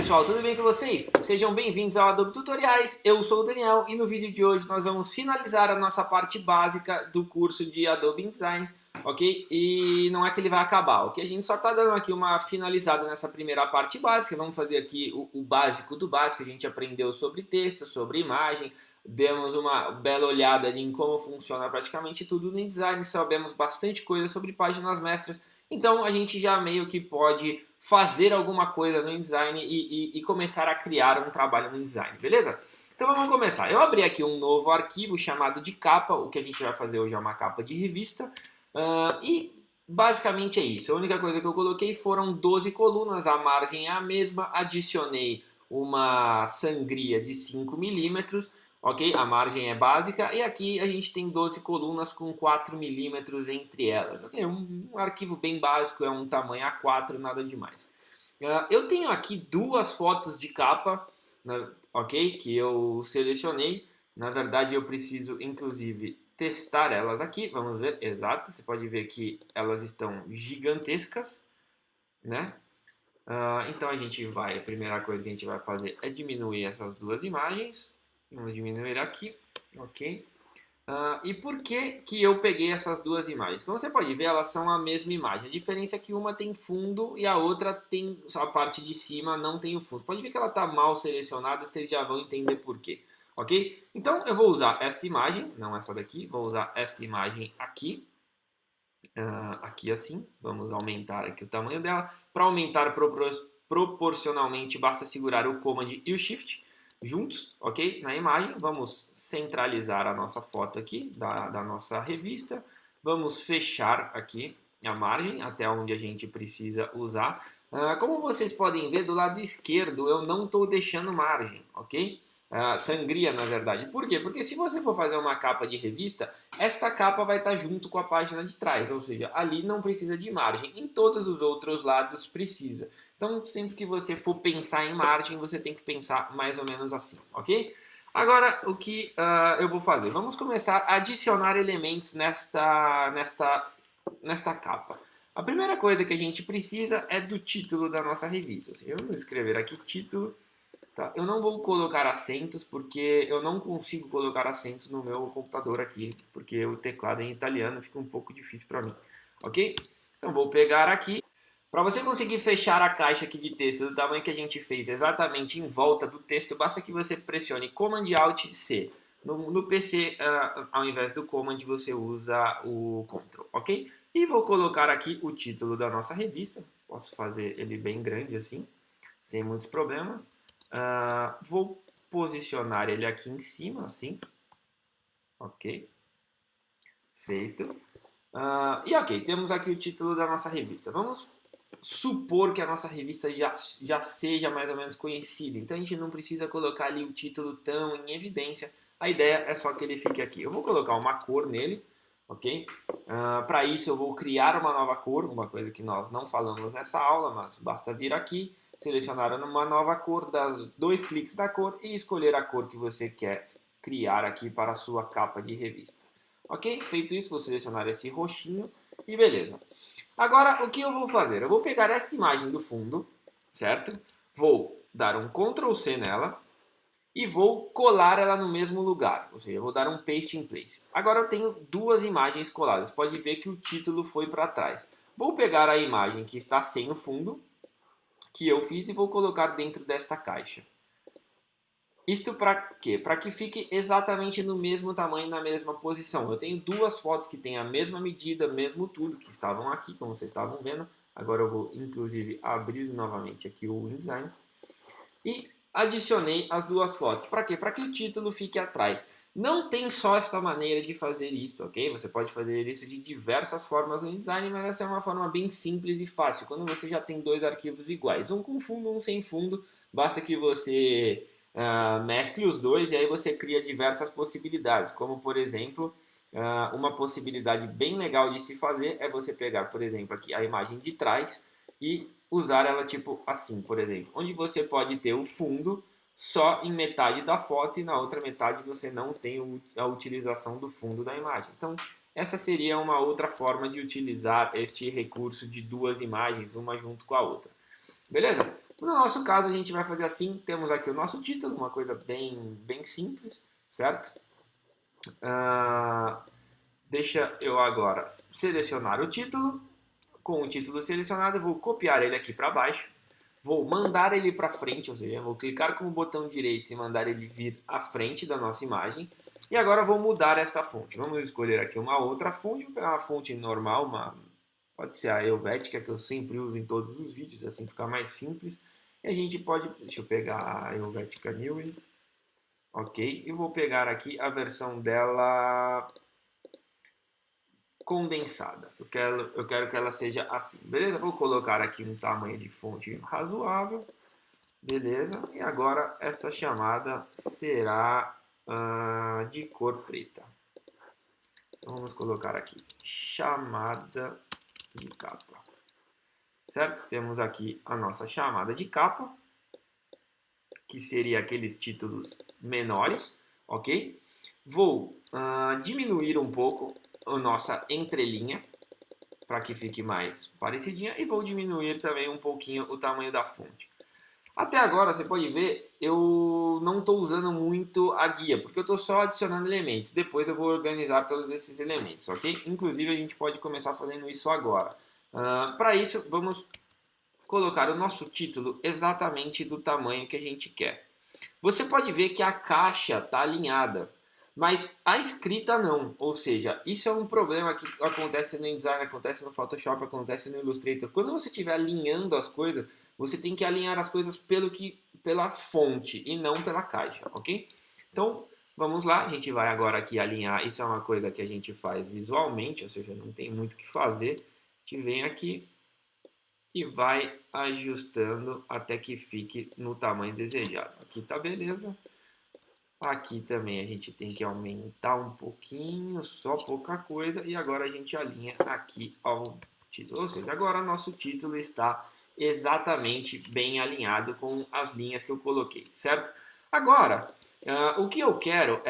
pessoal, tudo bem com vocês? Sejam bem-vindos ao Adobe Tutoriais, eu sou o Daniel e no vídeo de hoje nós vamos finalizar a nossa parte básica do curso de Adobe InDesign, ok? E não é que ele vai acabar, ok? A gente só está dando aqui uma finalizada nessa primeira parte básica, vamos fazer aqui o básico do básico. A gente aprendeu sobre texto, sobre imagem, demos uma bela olhada em como funciona praticamente tudo no InDesign, sabemos bastante coisa sobre páginas mestras. Então a gente já meio que pode fazer alguma coisa no InDesign e começar a criar um trabalho no InDesign, beleza? Então vamos começar. Eu abri aqui um novo arquivo chamado de capa. O que a gente vai fazer hoje é uma capa de revista. E basicamente é isso. A única coisa que eu coloquei foram 12 colunas, a margem é a mesma. Adicionei uma sangria de 5 milímetros. Ok? A margem é básica e aqui a gente tem 12 colunas com 4 milímetros entre elas. Okay? Um arquivo bem básico, é um tamanho A4, nada demais. Eu tenho aqui duas fotos de capa, ok? Que eu selecionei. Na verdade eu preciso inclusive testar elas aqui. Vamos ver, exato, você pode ver que elas estão gigantescas, né? Então a primeira coisa que a gente vai fazer é diminuir essas duas imagens. Vamos diminuir aqui, ok? E por que eu peguei essas duas imagens? Como você pode ver, elas são a mesma imagem. A diferença é que uma tem fundo e a outra tem só a parte de cima, não tem o fundo. Pode ver que ela está mal selecionada, vocês já vão entender por quê, ok? Então eu vou usar esta imagem, não essa daqui, vou usar esta imagem aqui. Aqui assim, vamos aumentar aqui o tamanho dela. Para aumentar proporcionalmente, basta segurar o Command e o Shift juntos, ok? Na imagem, vamos centralizar a nossa foto aqui, da nossa revista. Vamos fechar aqui a margem, até onde a gente precisa usar. Como vocês podem ver, do lado esquerdo eu não estou deixando margem, ok? Sangria, na verdade. Por quê? Porque se você for fazer uma capa de revista, esta capa vai estar junto com a página de trás, ou seja, ali não precisa de margem, em todos os outros lados precisa. Então, sempre que você for pensar em margem, você tem que pensar mais ou menos assim, ok? Agora, o que eu vou fazer? Vamos começar a adicionar elementos nesta capa. A primeira coisa que a gente precisa é do título da nossa revista. Ou seja, vamos escrever aqui título. Tá? Eu não vou colocar acentos porque eu não consigo colocar acentos no meu computador aqui, porque o teclado é em italiano, fica um pouco difícil para mim, ok? Então vou pegar aqui. Para você conseguir fechar a caixa aqui de texto do tamanho que a gente fez exatamente em volta do texto, basta que você pressione Command Alt C. No PC, ao invés do Command, você usa o Ctrl, ok? E vou colocar aqui o título da nossa revista. Posso fazer ele bem grande assim, sem muitos problemas. Vou posicionar ele aqui em cima, assim. Ok. Feito. E ok, temos aqui o título da nossa revista. Vamos supor que a nossa revista já seja mais ou menos conhecida. Então a gente não precisa colocar ali o título tão em evidência. A ideia é só que ele fique aqui. Eu vou colocar uma cor nele. Ok? Para isso eu vou criar uma nova cor, uma coisa que nós não falamos nessa aula, mas basta vir aqui, selecionar uma nova cor, dar 2 cliques na cor e escolher a cor que você quer criar aqui para a sua capa de revista. Ok? Feito isso, vou selecionar esse roxinho e beleza. Agora, o que eu vou fazer? Eu vou pegar esta imagem do fundo, certo? Vou dar um Ctrl C nela e vou colar ela no mesmo lugar, ou seja, eu vou dar um paste in place. Agora eu tenho duas imagens coladas, pode ver que o título foi para trás. Vou pegar a imagem que está sem o fundo, que eu fiz, e vou colocar dentro desta caixa. Isto para quê? Para que fique exatamente no mesmo tamanho, na mesma posição. Eu tenho duas fotos que têm a mesma medida, mesmo tudo, que estavam aqui, como vocês estavam vendo. Agora eu vou, inclusive, abrir novamente aqui o InDesign. E adicionei as duas fotos. Para quê? Para que o título fique atrás. Não tem só esta maneira de fazer isso, ok? Você pode fazer isso de diversas formas no InDesign, mas essa é uma forma bem simples e fácil. Quando você já tem dois arquivos iguais, um com fundo, um sem fundo, basta que você mescle os dois e aí você cria diversas possibilidades. Como, por exemplo, uma possibilidade bem legal de se fazer é você pegar, por exemplo, aqui a imagem de trás e usar ela tipo assim, por exemplo, onde você pode ter o fundo só em metade da foto e na outra metade você não tem a utilização do fundo da imagem. Então, essa seria uma outra forma de utilizar este recurso de duas imagens, uma junto com a outra. Beleza? No nosso caso, a gente vai fazer assim, temos aqui o nosso título, uma coisa bem simples, certo? Deixa eu agora selecionar o título. Com o título selecionado, eu vou copiar ele aqui para baixo. Vou mandar ele para frente, ou seja, vou clicar com o botão direito e mandar ele vir à frente da nossa imagem. E agora vou mudar esta fonte. Vamos escolher aqui uma outra fonte. Vou pegar uma fonte normal, pode ser a Helvética, que eu sempre uso em todos os vídeos, assim fica mais simples. E a gente pode, deixa eu pegar a Helvética Neue, ok? E vou pegar aqui a versão dela condensada. Eu quero que ela seja assim, beleza? Vou colocar aqui um tamanho de fonte razoável, beleza? E agora esta chamada será de cor preta. Então, vamos colocar aqui chamada de capa, certo? Temos aqui a nossa chamada de capa, que seria aqueles títulos menores, ok? Vou diminuir um pouco a nossa entrelinha, para que fique mais parecidinha, e vou diminuir também um pouquinho o tamanho da fonte. Até agora, você pode ver, eu não estou usando muito a guia, porque eu estou só adicionando elementos. Depois eu vou organizar todos esses elementos, ok? Inclusive, a gente pode começar fazendo isso agora. Para isso, vamos colocar o nosso título exatamente do tamanho que a gente quer. Você pode ver que a caixa está alinhada, mas a escrita não. Ou seja, isso é um problema que acontece no InDesign, acontece no Photoshop, acontece no Illustrator. Quando você estiver alinhando as coisas, você tem que alinhar as coisas pela fonte e não pela caixa, ok? Então, vamos lá. A gente vai agora aqui alinhar. Isso é uma coisa que a gente faz visualmente, ou seja, não tem muito o que fazer. A gente vem aqui e vai ajustando até que fique no tamanho desejado. Aqui tá beleza. Aqui também a gente tem que aumentar um pouquinho, só pouca coisa. E agora a gente alinha aqui ao título. Ou seja, agora nosso título está exatamente bem alinhado com as linhas que eu coloquei, certo? Agora, o que eu quero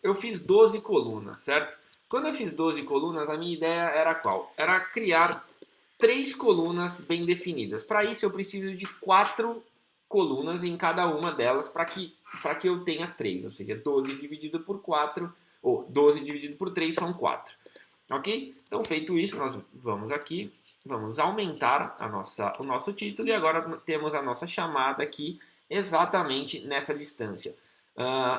eu fiz 12 colunas, certo? Quando eu fiz 12 colunas, a minha ideia era qual? Era criar 3 colunas bem definidas. Para isso eu preciso de 4 colunas em cada uma delas para que eu tenha 3, ou seja, 12 dividido por 4, ou 12 dividido por 3 são 4. Ok? Então, feito isso, nós vamos aqui, vamos aumentar o nosso título e agora temos a nossa chamada aqui exatamente nessa distância.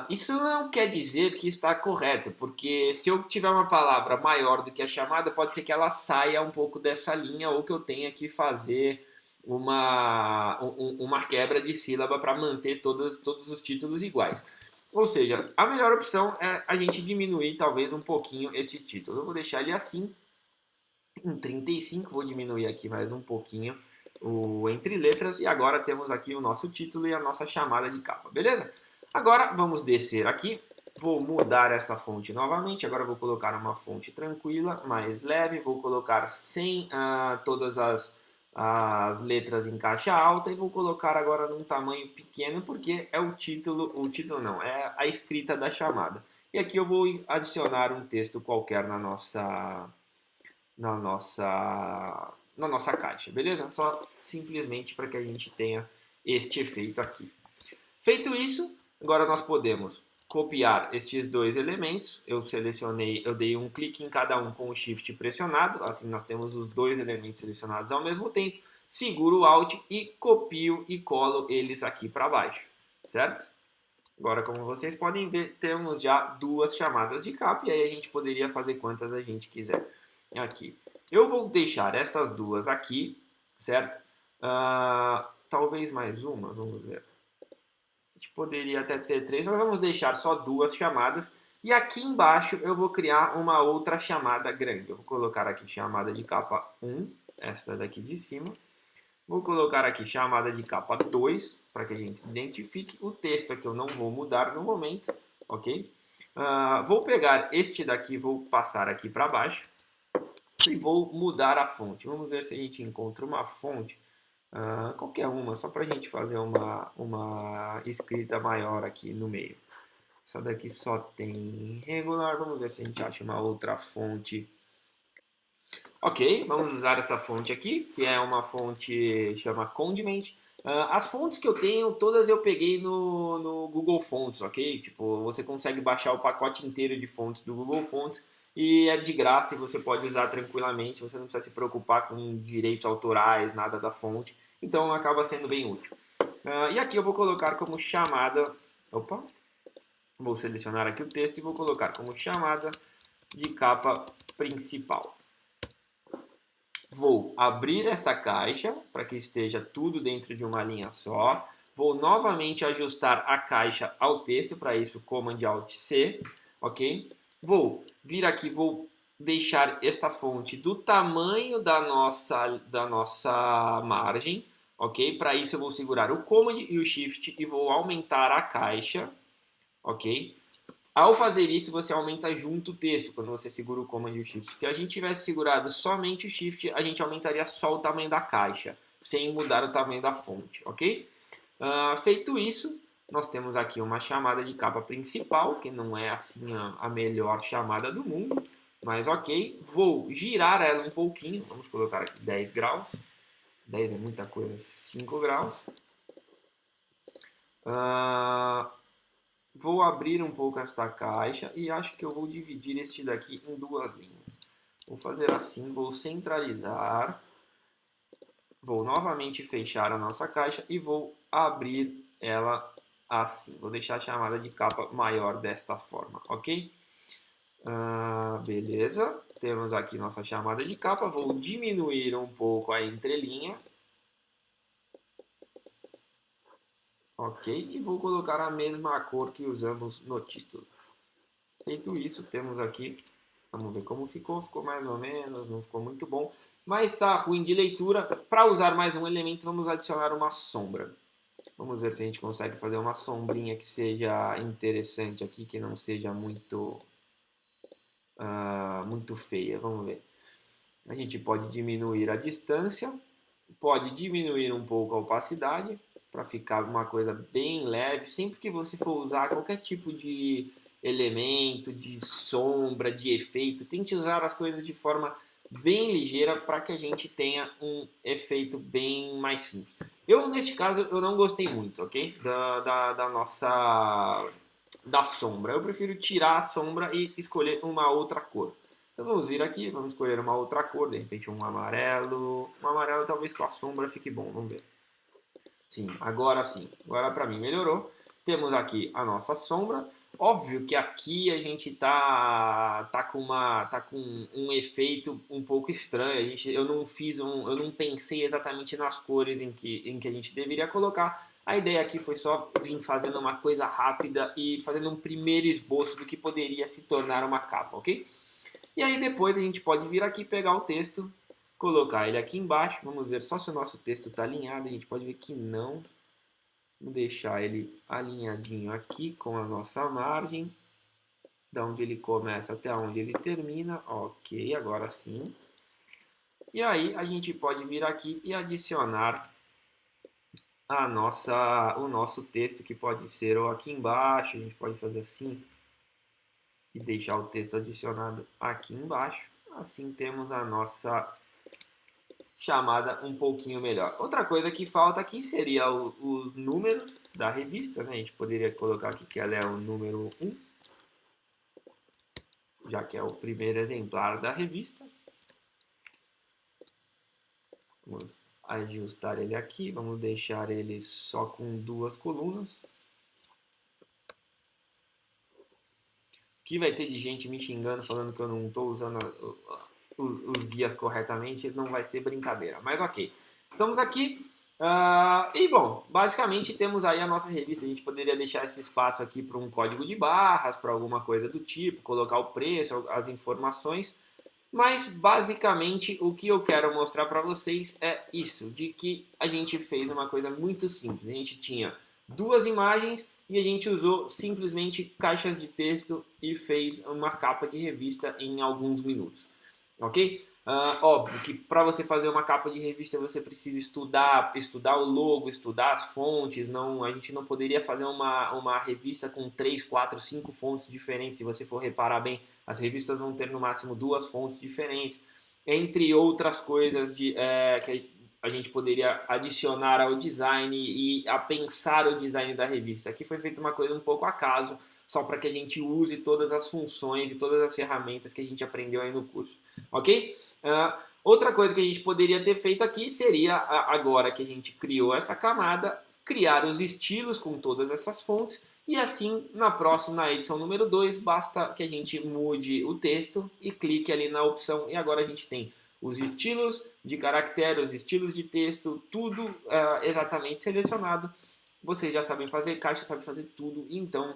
Isso não quer dizer que está correto, porque se eu tiver uma palavra maior do que a chamada, pode ser que ela saia um pouco dessa linha ou que eu tenha que fazer uma quebra de sílaba para manter todos os títulos iguais. Ou seja, a melhor opção é a gente diminuir talvez um pouquinho esse título. Eu vou deixar ele assim, em 35, vou diminuir aqui mais um pouquinho o entre letras e agora temos aqui o nosso título e a nossa chamada de capa, beleza? Agora vamos descer aqui, vou mudar essa fonte novamente, agora vou colocar uma fonte tranquila, mais leve, vou colocar sem todas as letras em caixa alta e vou colocar agora num tamanho pequeno porque é o título não, é a escrita da chamada. E aqui eu vou adicionar um texto qualquer na nossa caixa, beleza? Só simplesmente para que a gente tenha este efeito aqui. Feito isso, agora nós podemos copiar estes dois elementos. Eu dei um clique em cada um com o Shift pressionado, assim nós temos os dois elementos selecionados ao mesmo tempo. Seguro o Alt e copio e colo eles aqui para baixo, certo? Agora, como vocês podem ver, temos já duas chamadas de capa e aí a gente poderia fazer quantas a gente quiser. Aqui. Eu vou deixar essas duas aqui, certo? Talvez mais uma, vamos ver. A gente poderia até ter 3, mas vamos deixar só duas chamadas. E aqui embaixo eu vou criar uma outra chamada grande. Eu vou colocar aqui chamada de capa 1, esta daqui de cima. Vou colocar aqui chamada de capa 2, para que a gente identifique. O texto aqui eu não vou mudar no momento, ok? Vou pegar este daqui, vou passar aqui para baixo. E vou mudar a fonte. Vamos ver se a gente encontra uma fonte, qualquer uma, só para a gente fazer uma escrita maior aqui no meio. Essa daqui só tem regular, vamos ver se a gente acha uma outra fonte. Ok, vamos usar essa fonte aqui, que é uma fonte chama Condiment. As fontes que eu tenho, todas eu peguei no Google Fonts, ok? Tipo, você consegue baixar o pacote inteiro de fontes do Google Fonts e é de graça e você pode usar tranquilamente, você não precisa se preocupar com direitos autorais, nada da fonte, então acaba sendo bem útil. E aqui eu vou colocar como chamada, opa, vou selecionar aqui o texto e vou colocar como chamada de capa principal. Vou abrir esta caixa para que esteja tudo dentro de uma linha só. Vou novamente ajustar a caixa ao texto, para isso Command Alt C, ok? Vou vir aqui, vou deixar esta fonte do tamanho da nossa margem, ok? Para isso eu vou segurar o Command e o Shift e vou aumentar a caixa, ok? Ao fazer isso, você aumenta junto o texto, quando você segura o Command e o Shift. Se a gente tivesse segurado somente o Shift, a gente aumentaria só o tamanho da caixa, sem mudar o tamanho da fonte, ok? Feito isso, nós temos aqui uma chamada de capa principal, que não é assim a melhor chamada do mundo, mas ok. Vou girar ela um pouquinho, vamos colocar aqui 10 graus. 10 é muita coisa, 5 graus. Vou abrir um pouco esta caixa e acho que eu vou dividir este daqui em duas linhas. Vou fazer assim, vou centralizar. Vou novamente fechar a nossa caixa e vou abrir ela assim. Vou deixar a chamada de capa maior desta forma, ok? Beleza, temos aqui nossa chamada de capa. Vou diminuir um pouco a entrelinha. Ok, e vou colocar a mesma cor que usamos no título. Feito isso, temos aqui, vamos ver como ficou, ficou mais ou menos, não ficou muito bom, mas está ruim de leitura. Para usar mais um elemento, vamos adicionar uma sombra. Vamos ver se a gente consegue fazer uma sombrinha que seja interessante aqui, que não seja muito, muito feia. Vamos ver. A gente pode diminuir a distância, pode diminuir um pouco a opacidade, para ficar uma coisa bem leve. Sempre que você for usar qualquer tipo de elemento, de sombra, de efeito, tente usar as coisas de forma bem ligeira para que a gente tenha um efeito bem mais simples. Eu, neste caso, eu não gostei muito, ok? Da sombra. Eu prefiro tirar a sombra e escolher uma outra cor. Então vamos vir aqui, vamos escolher uma outra cor, de repente um amarelo. Um amarelo talvez com a sombra fique bom, vamos ver. Sim, agora para mim melhorou. Temos aqui a nossa sombra. Óbvio que aqui a gente tá com um efeito um pouco estranho. Eu não pensei exatamente nas cores em que a gente deveria colocar. A ideia aqui foi só vir fazendo uma coisa rápida e fazendo um primeiro esboço do que poderia se tornar uma capa, ok? E aí depois a gente pode vir aqui pegar o texto, colocar ele aqui embaixo. Vamos ver só se o nosso texto está alinhado. A gente pode ver que não. Vou deixar ele alinhadinho aqui com a nossa margem, da onde ele começa até onde ele termina. Ok, agora sim. E aí a gente pode vir aqui e adicionar o nosso texto, que pode ser ou aqui embaixo. A gente pode fazer assim e deixar o texto adicionado aqui embaixo. Assim temos a nossa chamada um pouquinho melhor. Outra coisa que falta aqui seria os números da revista, né? A gente poderia colocar aqui que ela é o número 1, já que é o primeiro exemplar da revista. Vamos ajustar ele aqui, vamos deixar ele só com 2 colunas. O que vai ter de gente me xingando, falando que eu não estou usando os guias corretamente, não vai ser brincadeira. Mas ok, estamos aqui. E bom, basicamente temos aí a nossa revista. A gente poderia deixar esse espaço aqui para um código de barras, para alguma coisa do tipo, colocar o preço, as informações. Mas basicamente o que eu quero mostrar para vocês é isso, de que a gente fez uma coisa muito simples. A gente tinha 2 imagens e a gente usou simplesmente caixas de texto e fez uma capa de revista em alguns minutos, ok? Óbvio que para você fazer uma capa de revista você precisa estudar o logo, estudar as fontes. A gente não poderia fazer uma revista com 3, 4, 5 fontes diferentes. Se você for reparar bem, as revistas vão ter no máximo 2 fontes diferentes. entre outras coisas que a gente poderia adicionar ao design e a pensar o design da revista. Aqui foi feita uma coisa um pouco acaso, só para que a gente use todas as funções e todas as ferramentas que a gente aprendeu aí no curso, ok? Outra coisa que a gente poderia ter feito aqui seria, agora que a gente criou essa camada, criar os estilos com todas essas fontes e assim, na edição número 2, basta que a gente mude o texto e clique ali na opção e agora a gente tem os estilos de caractere, os estilos de texto, tudo exatamente selecionado. Vocês já sabem fazer, Caixa sabe fazer tudo, então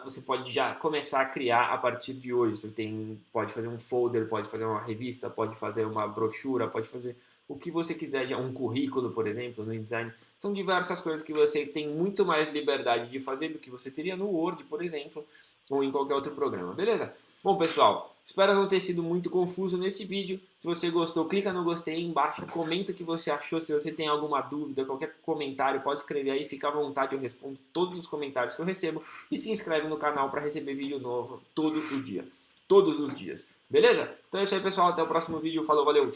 você pode já começar a criar a partir de hoje. Você pode fazer um folder, pode fazer uma revista, pode fazer uma brochura, pode fazer o que você quiser, um currículo, por exemplo, no InDesign. São diversas coisas que você tem muito mais liberdade de fazer do que você teria no Word, por exemplo, ou em qualquer outro programa, beleza? Bom, pessoal, espero não ter sido muito confuso nesse vídeo. Se você gostou, clica no gostei aí embaixo, comenta o que você achou. Se você tem alguma dúvida, qualquer comentário, pode escrever aí, fica à vontade, eu respondo todos os comentários que eu recebo. E se inscreve no canal para receber vídeo novo todo o dia, todos os dias, beleza? Então é isso aí, pessoal, até o próximo vídeo, falou, valeu, tchau!